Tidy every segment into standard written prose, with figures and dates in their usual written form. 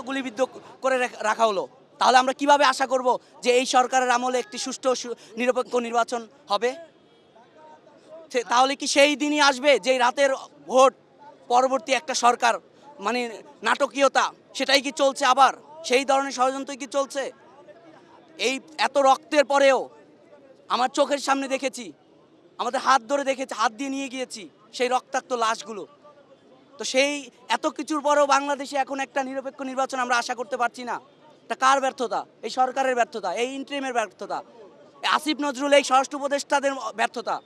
গুলিবিদ্ধ করে রাখা হলো। তাহলে আমরা কিভাবে আশা করব যে এই সরকারের আমলে একটি সুষ্ঠু নিরপেক্ষ নির্বাচন হবে? তাহলে কি সেই দিনই আসবে যে রাতের ভোট পরবর্তী একটা সরকার, মানে নাটকীয়তা সেটাই কি চলছে? আবার সেই ধরনের ষড়যন্ত্রই কি চলছে? এই এত রক্তের পরেও আমার চোখের সামনে দেখেছি, আমাদের হাত ধরে দেখেছি, হাত দিয়ে নিয়ে গিয়েছি সেই রক্তাক্ত লাশগুলো। তো সেই এত কিছুর পরেও বাংলাদেশে এখন একটা নিরপেক্ষ নির্বাচন আমরা আশা করতে পারছি না। এটা কার ব্যর্থতা? এই সরকারের ব্যর্থতা, এই ইন্টারিমের ব্যর্থতা, আসিফ নজরুল এই স্বরাষ্ট্র উপদেষ্টাদের ব্যর্থতা।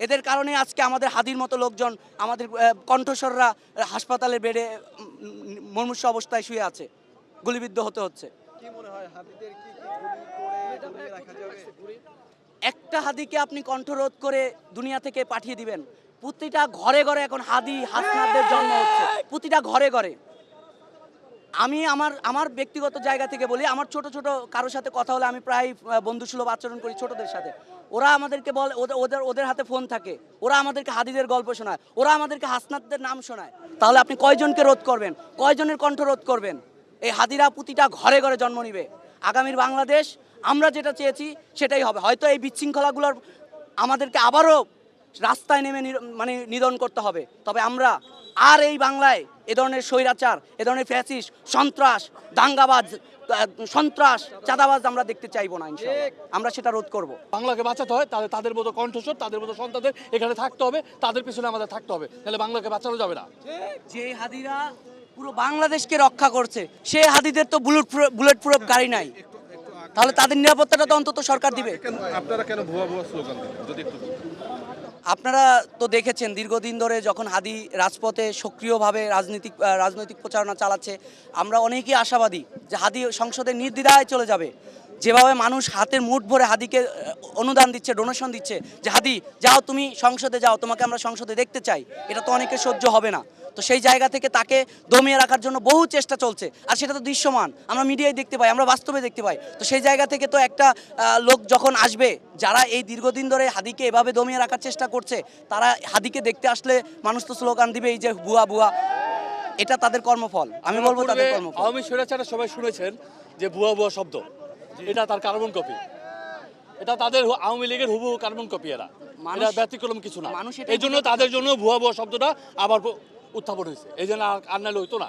এদের কারণে আজকে আমাদের হাদির মতো লোকজন, আমাদের কণ্ঠস্বররা হাসপাতালের বেডে মুমূর্ষু অবস্থায় শুয়ে আছে, গুলিবিদ্ধ হতে হচ্ছে। কি মনে হয় হাদিদের কি গুলি করে দমিয়ে রাখা যাবে? একটা হাদিকে আপনি কণ্ঠরোধ করে দুনিয়া থেকে পাঠিয়ে দিবেন? প্রতিটা ঘরে ঘরে এখন হাদি হাসনাতদের জন্ম হচ্ছে, প্রতিটা ঘরে ঘরে। আমি আমার ব্যক্তিগত জায়গা থেকে বলি, আমার ছোট ছোট কারোর সাথে কথা হলে আমি প্রায় বন্ধুসুলভ আচরণ করি ছোটদের সাথে। ওরা আমাদেরকে বলে, ওদের হাতে ফোন থাকে, ওরা আমাদেরকে হাদিদের গল্প শোনায়, ওরা আমাদেরকে হাসনাতদের নাম শোনায়। তাহলে আপনি কয়জনকে রোধ করবেন? কয়জনের কণ্ঠ রোধ করবেন? এই হাদিরা প্রতিটা ঘরে ঘরে জন্ম নিবে। আগামীর বাংলাদেশ আমরা যেটা চেয়েছি সেটাই হবে। হয়তো এই বিশৃঙ্খলাগুলোর আমাদেরকে আবারও রাস্তায় নেমে মানে নিধন করতে হবে, তবে আমরা আর এই বাংলায় এ ধরনের স্বৈরাচার, এ ধরনের ফ্যাসিস্ট, সন্ত্রাস, দাঙ্গাবাজ, সন্ত্রাস, চাঁদাবাজ আমরা দেখতে চাইবো না। ইনশাআল্লাহ আমরা সেটা রোধ করব। বাংলাকে বাঁচাতে হয়, তাহলে তাদের মতো কণ্ঠস্বর, তাদের মতো সন্তানদের এখানে থাকতে হবে, তাদের পিছনে আমাদের থাকতে হবে, তাহলে বাংলাকে বাঁচানো যাবে না। যে হাদিরা পুরো বাংলাদেশকে রক্ষা করছে, সে হাদিদের তো বুলেট প্রুফ গাড়ি নাই, তাহলে তাদের নিরাপত্তাটা তো অন্তত সরকার দিবে। আপনারা কেন ভুয়া ভুয়া স্লোগান দেন যদি একটু বলেন? আপনারা তো দেখেছেন দীর্ঘদিন ধরে যখন হাদি রাজপথে সক্রিয়ভাবে রাজনৈতিক প্রচারণা চালাচ্ছে, আমরা অনেকেই আশাবাদী যে হাদি সংসদে নির্দ্বিধায় চলে যাবে। যেভাবে মানুষ হাতের মুঠ ভরে হাদিকে অনুদান দিচ্ছে, ডোনেশন দিচ্ছে, যে হাদি যাও তুমি সংসদে যাও, তোমাকে আমরা সংসদে দেখতে চাই, এটা তো অনেকের সহ্য হবে না। তো সেই জায়গা থেকে তাকে দমিয়ে রাখার জন্য বহু চেষ্টা চলছে, আর সেটা তো দৃশ্যমান, আমরা মিডিয়ায় দেখতে পাই, আমরা বাস্তবে দেখতে পাই। তো সেই জায়গা থেকে তো একটা লোক যখন আসবে, যারা এই দীর্ঘদিন ধরে হাদিকে এভাবে দমিয়ে রাখার চেষ্টা করছে, তারা হাদিকে দেখতে আসলে মানুষ তো স্লোগান দিবে এই যে ভুয়া ভুয়া। এটা তাদের কর্মফল, আমি বলবো তাদের কর্মফল। আওয়ামী স্বৈরাচাররা সবাই শুনেছেন যে ভুয়া ভুয়া শব্দ, এটা তার কার্বন কপি, এটা তাদের আওয়ামী লীগের হুবহু কার্বন কপি। এটা ব্যতিক্রম কিছু না, এই জন্য তাদের জন্য ভুয়া ভুয়া শব্দটা আবার উত্থাপন হয়েছে, এই জন্য আর নাহলে হইতো না।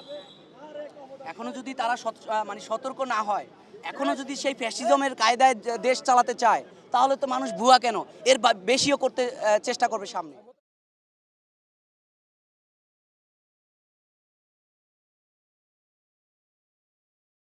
এখনো যদি তারা মানে সতর্ক না হয়, এখনো যদি সেই ফ্যাসিজমের কায়দায় দেশ চালাতে চায়, তাহলে তো মানুষ ভুয়া কেন, এর বেশিও করতে চেষ্টা করবে সামনে।